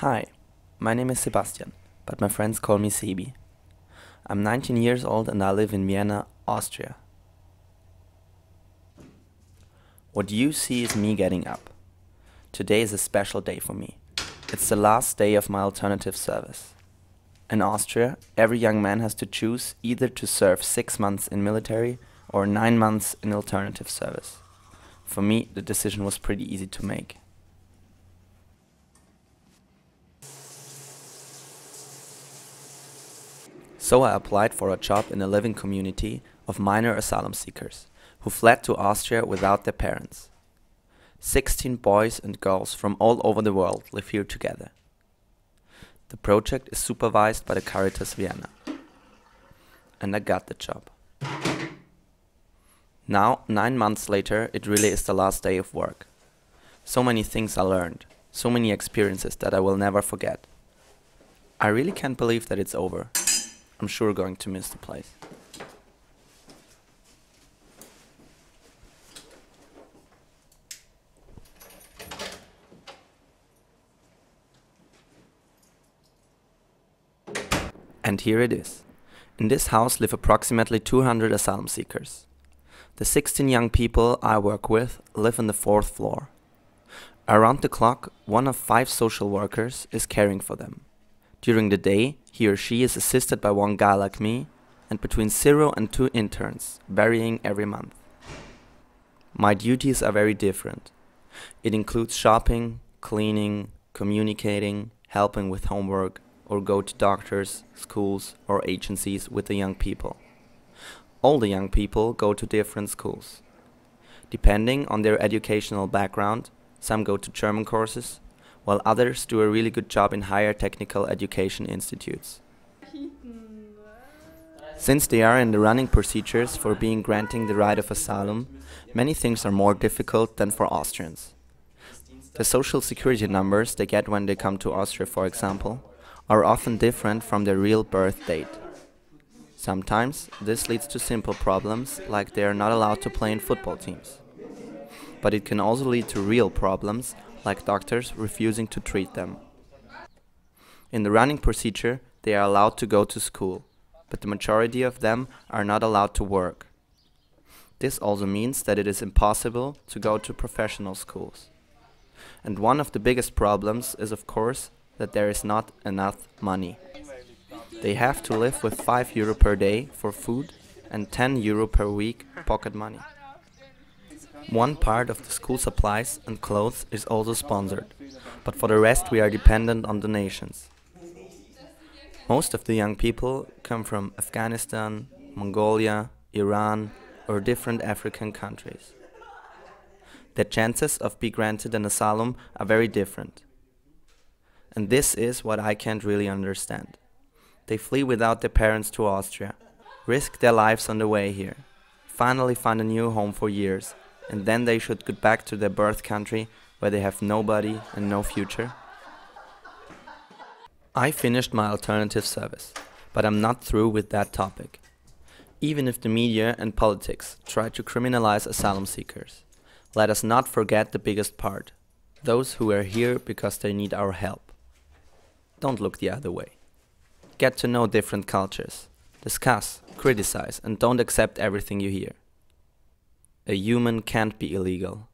Hi, my name is Sebastian, but my friends call me Sebi. I'm 19 years old and I live in Vienna, Austria. What you see is me getting up. Today is a special day for me. It's the last day of my alternative service. In Austria, every young man has to choose either to serve 6 months in military or 9 months in alternative service. For me, the decision was pretty easy to make. So I applied for a job in a living community of minor asylum seekers who fled to Austria without their parents. 16 boys and girls from all over the world live here together. The project is supervised by the Caritas Vienna. And I got the job. Now, 9 months later, it really is the last day of work. So many things I learned, so many experiences that I will never forget. I really can't believe that it's over. I'm sure going to miss the place. And here it is. In this house live approximately 200 asylum seekers. The 16 young people I work with live on the 4th floor. Around the clock, one of 5 social workers is caring for them. During the day, he or she is assisted by one guy like me, and between 0 and 2 interns, varying every month. My duties are very different. It includes shopping, cleaning, communicating, helping with homework, or go to doctors, schools, or agencies with the young people. All the young people go to different schools. Depending on their educational background, some go to German courses, while others do a really good job in higher technical education institutes. Since they are in the running procedures for being granting the right of asylum, many things are more difficult than for Austrians. The social security numbers they get when they come to Austria, for example, are often different from their real birth date. Sometimes this leads to simple problems, like they are not allowed to play in football teams. But it can also lead to real problems, like doctors refusing to treat them. In the running procedure, they are allowed to go to school, but the majority of them are not allowed to work. This also means that it is impossible to go to professional schools. And one of the biggest problems is, of course, that there is not enough money. They have to live with €5 per day for food and €10 per week pocket money. One part of the school supplies and clothes is also sponsored, but for the rest we are dependent on donations. Most of the young people come from Afghanistan, Mongolia, Iran, or different African countries. Their chances of being granted an asylum are very different. And this is what I can't really understand. They flee without their parents to Austria, risk their lives on the way here, finally find a new home for years, and then they should go back to their birth country where they have nobody and no future? I finished my alternative service, but I'm not through with that topic. Even if the media and politics try to criminalize asylum seekers, let us not forget the biggest part, those who are here because they need our help. Don't look the other way. Get to know different cultures. Discuss, criticize, and don't accept everything you hear. A human can't be illegal.